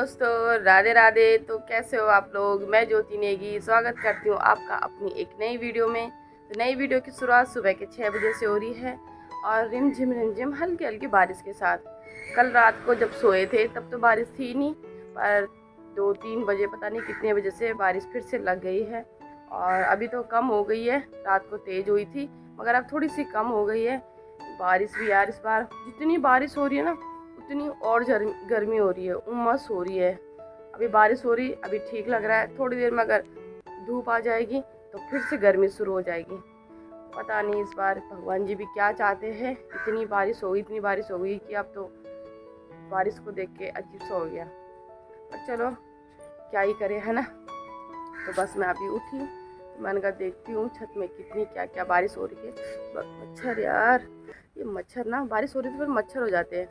दोस्तों, राधे राधे। तो कैसे हो आप लोग। मैं ज्योति नेगी स्वागत करती हूँ आपका अपनी एक नई वीडियो में। तो नई वीडियो की शुरुआत सुबह के 6 बजे से हो रही है और रिमझिम हल्की हल्की बारिश के साथ। कल रात को जब सोए थे तब तो बारिश थी नहीं, पर 2-3 बजे पता नहीं कितने बजे से बारिश फिर से लग गई है। और अभी तो कम हो गई है, रात को तेज़ हुई थी मगर अब थोड़ी सी कम हो गई है बारिश भी। यार इस बार जितनी बारिश हो रही है ना उतनी और गर्मी हो रही है, उमस हो रही है। अभी बारिश हो रही, अभी ठीक लग रहा है, थोड़ी देर में अगर धूप आ जाएगी तो फिर से गर्मी शुरू हो जाएगी। पता नहीं इस बार भगवान जी भी क्या चाहते हैं। इतनी बारिश हो गई कि अब तो बारिश को देख के अजीब सा हो गया। पर चलो क्या ही करे, है ना। तो बस मैं अभी उठी, तो मैंने कहा देखती हूँ छत में कितनी क्या क्या बारिश हो रही है। मच्छर यार, ये मच्छर ना, बारिश हो रही थी फिर मच्छर हो जाते हैं।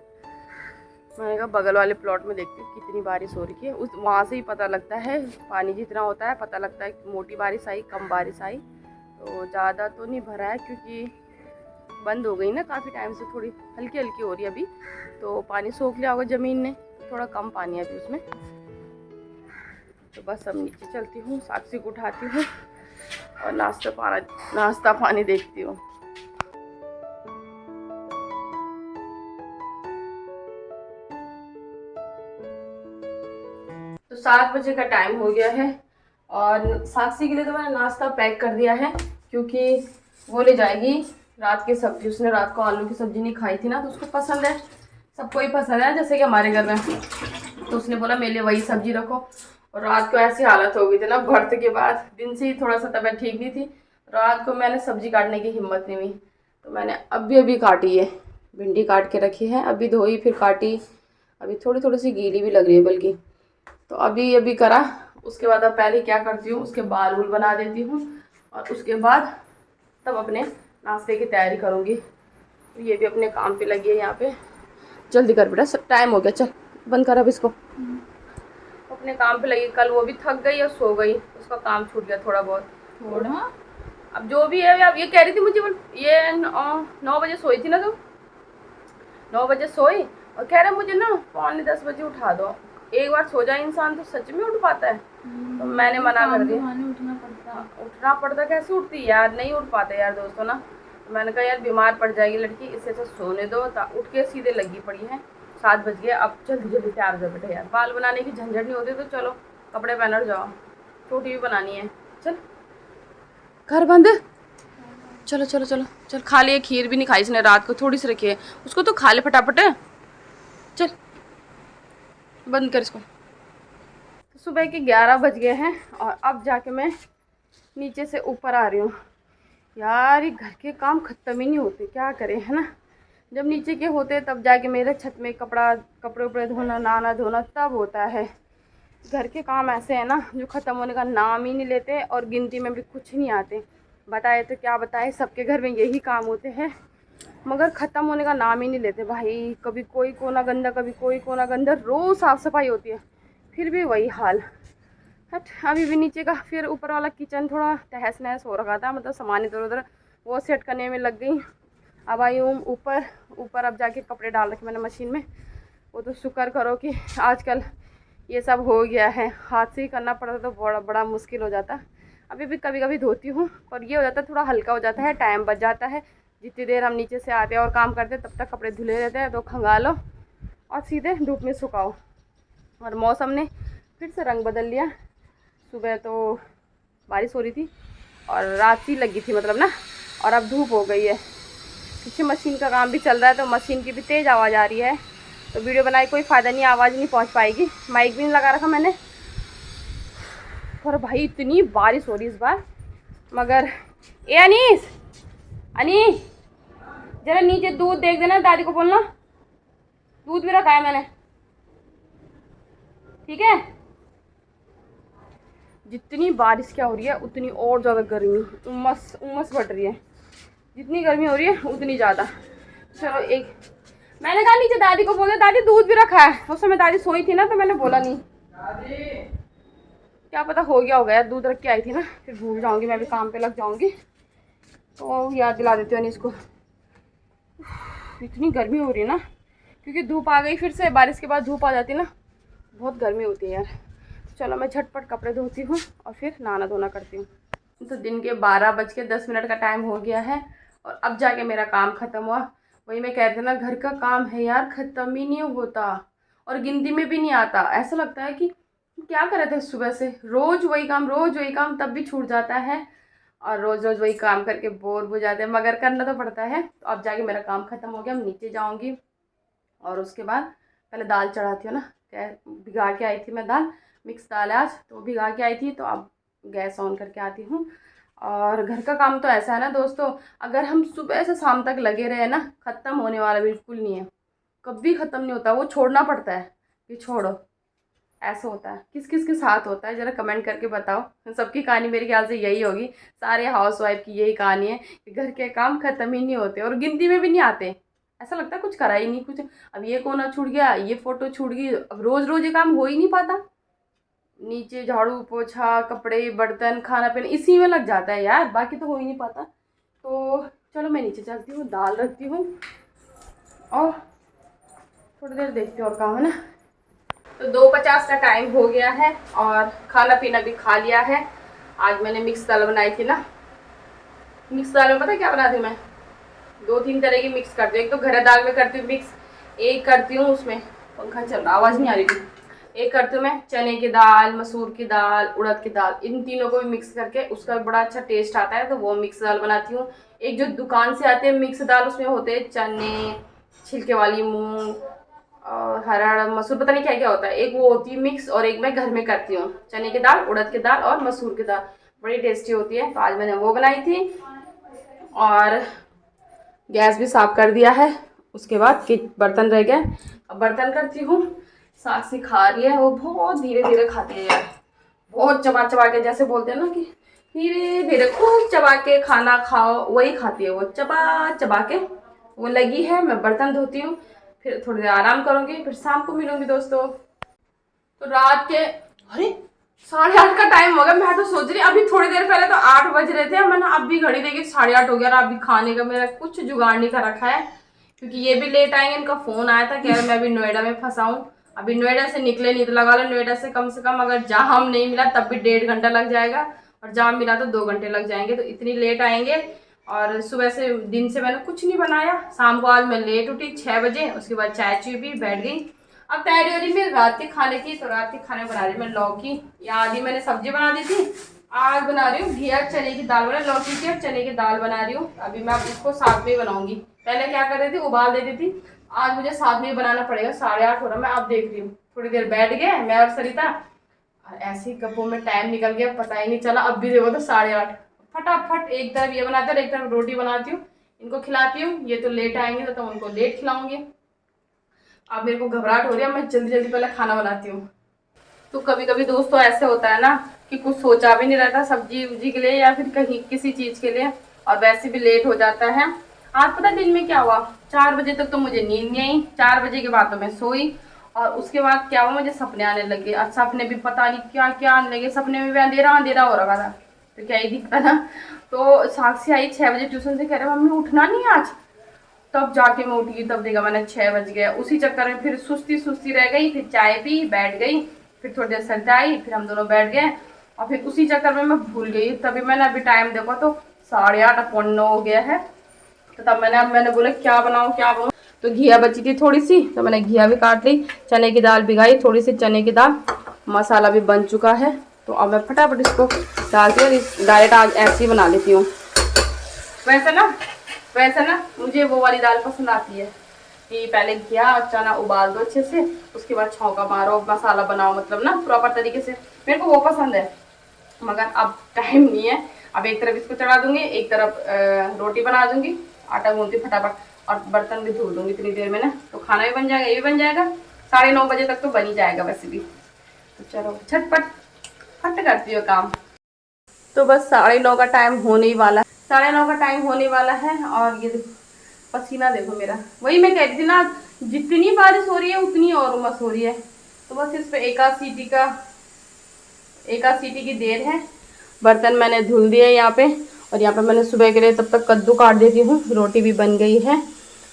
मैंने कहा बगल वाले प्लॉट में देखती हूँ कितनी बारिश हो रही है। उस वहाँ से ही पता लगता है, पानी जितना होता है पता लगता है कि मोटी बारिश आई कम बारिश आई। तो ज़्यादा तो नहीं भरा है क्योंकि बंद हो गई ना काफ़ी टाइम से, थोड़ी हल्की हल्की हो रही है अभी। तो पानी सोख लिया होगा ज़मीन ने, थोड़ा कम पानी है अभी उसमें। तो बस अब नीचे चलती हूँ, साक्षी को उठाती हूँ और नाश्ता पानी देखती हूँ। तो 7 बजे का टाइम हो गया है और साक्षी के लिए तो मैंने नाश्ता पैक कर दिया है क्योंकि वो ले जाएगी रात की सब्जी। उसने रात को आलू की सब्जी नहीं खाई थी ना, तो उसको पसंद है, सबको ही पसंद है जैसे कि हमारे घर में। तो उसने बोला मेरे लिए वही सब्जी रखो। और रात को ऐसी हालत हो गई थी ना, व्रत के बाद दिन से ही थोड़ा सा तबीयत ठीक नहीं थी। रात को मैंने सब्जी काटने की हिम्मत नहीं हुई, तो मैंने अभी काटी है, भिंडी काट के रखी है, अभी धोई फिर काटी। अभी थोड़ी थोड़ी सी गीली भी लग रही है बल्कि। तो अभी करा। उसके बाद अब पहले क्या करती हूँ, उसके बाल वूल बना देती हूँ और उसके बाद तब अपने नाश्ते की तैयारी करूँगी। तो ये भी अपने काम पे लगी है यहाँ पे। जल्दी कर बेटा, सब टाइम हो गया, चल बंद कर अब इसको। अपने काम पे लगी, कल वो भी थक गई और सो गई, उसका काम छूट गया थोड़ा बहुत। थोड़ा अब जो भी है। अब ये कह रही थी मुझे, ये 9 बजे सोई थी ना तुम, 9 बजे सोई और कह रहे मुझे ना 9:45 बजे उठा दो। एक बार सो जाए इंसान तो सच में उठ पाता है। तो मैंने मना कर दिया। उठना पड़ता कैसे उठती यार, नहीं उठ पाते यार दोस्तों ना। तो मैंने कहा यार बीमार पड़ जाएगी लड़की, इससे अच्छा सोने दो। उठ के सीधे लगी पड़ी है। 7 बज गए, अब जल्दी तैयार हो जाओ बेटा। यार बाल बनाने की झंझट नहीं होती तो चलो कपड़े पहन जाओ, छोटी भी बनानी है। चल घर बंद, चलो चलो चलो चल। खा लिए, खीर भी नहीं खाई इसने रात को, थोड़ी सी रखी है, उसको तो खा ले फटाफट। चल बंद कर इसको। तो सुबह के 11 बज गए हैं और अब जाके मैं नीचे से ऊपर आ रही हूँ। यार ये घर के काम ख़त्म ही नहीं होते, क्या करें, है ना। जब नीचे के होते तब जाके मेरे छत में कपड़े उपड़े धोना, नहाना धोना तब होता है। घर के काम ऐसे है ना जो ख़त्म होने का नाम ही नहीं लेते और गिनती में भी कुछ नहीं आते। बताए तो क्या बताए, सबके घर में यही काम होते हैं मगर ख़त्म होने का नाम ही नहीं लेते भाई। कभी कोई कोना गंदा, कभी कोई कोना गंदा, रोज़ साफ़ सफाई होती है फिर भी वही हाल। हट, अभी भी नीचे का, फिर ऊपर वाला किचन थोड़ा तहस नहस हो रखा था, मतलब सामान इधर उधर वो सेट करने में लग गई। अब आई हूँ ऊपर अब जाके कपड़े डाल रखे मैंने मशीन में। वो तो शुक्र करो कि आजकल ये सब हो गया है, हाथ से ही करना पड़ता तो बड़ा मुश्किल हो जाता। अभी भी कभी कभी धोती हूँ पर ये हो जाता है थोड़ा हल्का हो जाता है, टाइम बच जाता है। जितनी देर हम नीचे से आते हैं और काम करते हैं तब तक कपड़े धुले रहते हैं, तो खंगालो और सीधे धूप में सुखाओ। और मौसम ने फिर से रंग बदल लिया। सुबह तो बारिश हो रही थी और रात ही लगी थी मतलब ना, और अब धूप हो गई है। पीछे मशीन का काम भी चल रहा है तो मशीन की भी तेज़ आवाज़ आ रही है, तो वीडियो बनाए कोई फ़ायदा नहीं, आवाज़ नहीं पहुंच पाएगी। माइक भी नहीं लगा रखा मैंने। पर भाई इतनी बारिश हो रही इस बार। मगर ए अनीस जरा नीचे दूध देख देना, दादी को बोलना दूध भी रखा है मैंने, ठीक है। जितनी बारिश क्या हो रही है उतनी और ज़्यादा गर्मी, उमस बढ़ रही है। जितनी गर्मी हो रही है उतनी ज़्यादा। चलो एक, मैंने कहा नीचे दादी को बोला, दादी दूध भी रखा है। उस समय दादी सोई थी ना तो मैंने बोला नहीं, क्या पता हो गया होगा यार, दूध रख के आई थी ना, फिर भूल जाऊंगी, मैं भी काम पे लग जाऊंगी तो याद दिला देती हूँ इसको। इतनी गर्मी हो रही है ना क्योंकि धूप आ गई, फिर से बारिश के बाद धूप आ जाती है ना, बहुत गर्मी होती है यार। तो चलो मैं झटपट कपड़े धोती हूँ और फिर नहाना धोना करती हूँ। तो दिन के 12:10 का टाइम हो गया है और अब जाके मेरा काम ख़त्म हुआ। वही मैं कह रही थी ना, घर का काम है यार, ख़त्म ही नहीं होता और गिनती में भी नहीं आता। ऐसा लगता है कि क्या कर रहे थे सुबह से, रोज़ वही काम रोज़ वही काम, तब भी छूट जाता है और रोज़ रोज़ वही काम करके बोर हो जाते हैं, मगर करना तो पड़ता है। तो अब जाके मेरा काम ख़त्म हो गया, मैं नीचे जाऊँगी और उसके बाद पहले दाल चढ़ाती हूँ ना। भिगा के आई थी मैं दाल, मिक्स दाल है आज, तो भिगा के आई थी। तो अब गैस ऑन करके आती हूँ। और घर का काम तो ऐसा है ना दोस्तों, अगर हम सुबह से शाम तक लगे रहे ना, ख़त्म होने वाला बिल्कुल नहीं है, कभी ख़त्म नहीं होता। वो छोड़ना पड़ता है कि छोड़ो, ऐसा होता है। किस किस के साथ होता है ज़रा कमेंट करके बताओ। सबकी कहानी मेरे ख्याल से यही होगी, सारे हाउसवाइफ की यही कहानी है कि घर के काम ख़त्म ही नहीं होते और गिनती में भी नहीं आते। ऐसा लगता है कुछ करा ही नहीं, कुछ अब ये कोना छूट गया, ये फ़ोटो छूट गई, अब रोज़ रोज़ ये काम हो ही नहीं पाता। नीचे झाड़ू पोछा, कपड़े बर्तन, खाना पीना, इसी में लग जाता है यार, बाकी तो हो ही नहीं पाता। तो चलो मैं नीचे चलती हूँ, दाल रखती हूँ और थोड़ी देर देखती हूँ और काम है ना। तो 2:50 का टाइम हो गया है और खाना पीना भी खा लिया है। आज मैंने मिक्स दाल बनाई थी ना। मिक्स दाल में पता है क्या बनाती हूँ मैं, 2-3 तरह की मिक्स करती हूँ। एक तो घर दाल में करती हूँ मिक्स, एक करती हूँ उसमें, पंखा चल रहा आवाज़ नहीं आ रही थी, एक करती हूँ मैं चने की दाल, मसूर की दाल, उड़द की दाल, इन तीनों को भी मिक्स करके उसका बड़ा अच्छा टेस्ट आता है, तो वो मिक्स दाल बनाती हूँ। एक जो दुकान से आते हैं मिक्स दाल, उसमें होते हैं चने, छिलके वाली मूंग और हरा मसूर, पता नहीं क्या क्या होता है, एक वो होती है मिक्स, और एक मैं घर में करती हूँ चने की दाल, उड़द की दाल और मसूर की दाल, बड़ी टेस्टी होती है। तो आज मैंने वो बनाई थी और गैस भी साफ कर दिया है। उसके बाद कि बर्तन रह गए, अब बर्तन करती हूँ। साक्षी खा रही है, वो बहुत धीरे धीरे खाती है यार, बहुत चबा चबा के, जैसे बोलते हैं ना कि धीरे धीरे खूब चबा के खाना खाओ, वही खाती है वो, चबा चबा के वो लगी है। मैं बर्तन धोती हूँ, फिर थोड़ी देर आराम करूँगी, फिर शाम को मिलूंगी दोस्तों। तो रात के अरे 8:30 का टाइम हो गया। मैं तो सोच रही अभी थोड़ी देर पहले तो 8 बज रहे थे, मैंने अब भी घड़ी देखी 8:30 हो गया और अभी खाने का मेरा कुछ जुगाड़ नहीं कर रखा है, क्योंकि ये भी लेट आएंगे। इनका फोन आया था, कह रहे मैं अभी नोएडा में फंसा हूँ, अभी नोएडा से निकले नहीं, तो लगा लो नोएडा से कम अगर जाम नहीं मिला तब भी 1.5 घंटा लग जाएगा और जाम मिला तो 2 घंटे लग जाएंगे। तो इतनी लेट आएंगे। और सुबह से दिन से मैंने कुछ नहीं बनाया, शाम को आज मैं लेट उठी 6 बजे, उसके बाद चाय चुई पी बैठ गई। अब तैयारी हो रही मेरी रात के खाने की। तो रात के खाने बना रही मैं लौकी, या आधी मैंने सब्जी बना दी थी, आज बना रही हूँ घिया चने की दाल, बना लौकी की और चने की दाल बना रही हूँ। अभी मैं इसको साथ में ही बनाऊंगी, पहले क्या कर रही थी उबाल देती थी, आज मुझे साथ में ही बनाना पड़ेगा। 8:30 हो रहा, मैं अब देख रही हूँ, थोड़ी देर बैठ गए मैं और सरिता, और ऐसे ही गप्पों में टाइम निकल गया, पता ही नहीं चला। अब भी देखो तो 8:30, फटाफट एक तरफ ये बनाते और एक तरफ रोटी बनाती हूँ, इनको खिलाती हूँ। ये तो लेट आएंगे तो उनको लेट खिलाऊंगी। अब मेरे को घबराहट हो रही है, मैं जल्दी जल्दी पहले खाना बनाती हूँ। तो कभी कभी दोस्तों ऐसे होता है ना कि कुछ सोचा भी नहीं रहता सब्जी उब्जी के लिए या फिर कहीं किसी चीज़ के लिए, और वैसे भी लेट हो जाता है। आज पता दिन में क्या हुआ, 4 बजे तक तो मुझे नींद नहीं आई, 4 बजे के बाद तो मैं सोई, और उसके बाद क्या हुआ, मुझे सपने आने लगे। और सपने भी पता नहीं क्या क्या आने लगे, सपने में भी अंधेरा अंधेरा हो रहा था, तो क्या ही दिखता ना। तो साक्षी आई 6 बजे ट्यूशन से, कह रहे मम्मी उठना नहीं आज, तब जाके मैं उठी, तब देखा मैंने 6 बज गया। उसी चक्कर में फिर सुस्ती सुस्ती रह गई, फिर चाय पी बैठ गई, फिर थोड़ी देर सरिता आई, फिर हम दोनों बैठ गए, और फिर उसी चक्कर में मैं भूल गई। तभी मैंने अभी टाइम देखा तो 8:30 पौने 9 हो गया है। तो तब मैंने बोला क्या बनाऊँ क्या बनाऊँ, तो घिया बची थी थोड़ी सी, तो मैंने घिया भी काट ली, चने की दाल भिगाई थोड़ी सी चने की दाल, मसाला भी बन चुका है। तो अब मैं फटाफट इसको डालती हूँ, डायरेक्ट आज ऐसे ही बना लेती हूँ। वैसे ना मुझे वो वाली दाल पसंद आती है कि पहले घिया और चना उबाल दो अच्छे से, उसके बाद छौंका मारो, मसाला बनाओ, मतलब ना प्रॉपर तरीके से, मेरे को वो पसंद है। मगर अब टाइम नहीं है, अब एक तरफ इसको चढ़ा दूंगी, एक तरफ रोटी बना दूंगी, आटा गूंथती फटाफट, और बर्तन भी धो दूंगी इतनी देर में ना, तो खाना भी बन जाएगा, ये भी बन जाएगा, 9:30 बजे तक तो बन ही जाएगा वैसे भी। तो चलो झटपट फट करती हो काम। तो बस 9:30 का टाइम होने ही वाला है, 9:30 का टाइम होने वाला है। और ये पसीना देखो मेरा, वही मैं कह रही थी ना, जितनी बारिश हो रही है उतनी और उमस हो रही है। तो बस इस पे एक आध सीटी की देर है। बर्तन मैंने धुल दिए यहाँ पे, और यहाँ पे मैंने सुबह के लिए तब तक कद्दू काट देती हूँ, रोटी भी बन गई है।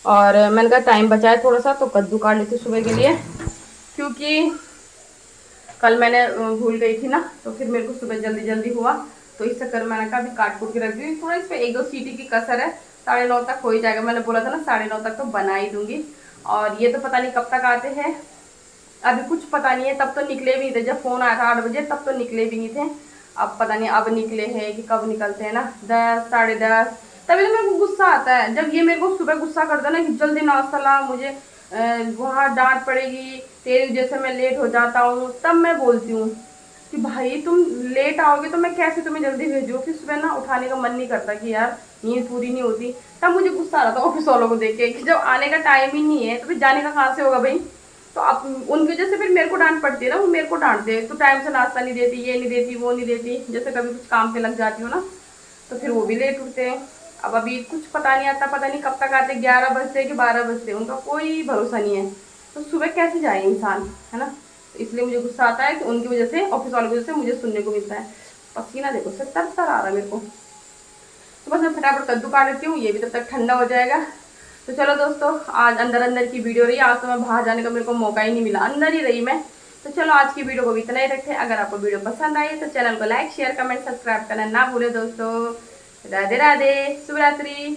और मैंने कहा टाइम बचा है थोड़ा सा, तो कद्दू काट लेती हूँ सुबह के लिए, क्योंकि कल मैंने भूल गई थी ना, तो फिर मेरे को सुबह जल्दी जल्दी हुआ, तो इस चक्कर में मैंने कहा अभी काट कूट के रख दी। थोड़ा इस पर 1-2 सीटी की कसर है, 9:30 तक हो ही जाएगा। मैंने बोला था ना 9:30 तक तो बना ही दूंगी। और ये तो पता नहीं कब तक आते हैं, अभी कुछ पता नहीं है। तब तो निकले भी नहीं थे, जब फ़ोन आया था 8 बजे तब तो निकले भी नहीं थे। अब पता नहीं अब निकले हैं कि कब निकलते हैं ना, 10, 10:30। तभी तो मेरे को गुस्सा आता है जब ये मेरे को सुबह गुस्सा करता है ना कि जल्दी नाश्ता ला, मुझे वहाँ डांट पड़ेगी, तेरी वजह से मैं लेट हो जाता हूँ। तब मैं बोलती हूँ कि भाई तुम लेट आओगे तो मैं कैसे तुम्हें जल्दी भेजूँ। फिर सुबह ना उठाने का मन नहीं करता कि यार नींद पूरी नहीं होती। तब मुझे गुस्सा आ रहा था ऑफिस वालों को देख के कि जब आने का टाइम ही नहीं है तो फिर जाने का कहाँ से होगा भाई। तो अब उनकी वजह से फिर मेरे को डांट पड़ती है ना, वो मेरे को डांटते हैं तो टाइम से नाश्ता नहीं देती, ये नहीं देती, वो नहीं देती। जैसे कभी कुछ काम पे लग जाती हूँ ना, तो फिर वो भी लेट उठते हैं। अब अभी कुछ पता नहीं आता, पता नहीं कब तक आते, 11 बजते कि 12 बजते, उनका कोई भरोसा नहीं है। तो सुबह कैसे जाए इंसान, है ना। तो इसलिए मुझे गुस्सा आता है कि उनकी वजह से, ऑफिस वालों की वजह से मुझे सुनने को मिलता है। पसीना देखो सर तर तर आ रहा है मेरे को। तो बस मैं फटाफट कद्दू काट लेती हूँ, ये भी तब तक ठंडा हो जाएगा। तो चलो दोस्तों, आज अंदर अंदर की वीडियो रही। आज तो मैं बाहर जाने का मेरे को मौका ही नहीं मिला, अंदर ही रही मैं। तो चलो आज की वीडियो को भी इतना ही रखें। अगर आपको वीडियो पसंद आई तो चैनल को लाइक शेयर कमेंट सब्सक्राइब करना ना भूले दोस्तों। राधे राधे, शुभ रात्रि।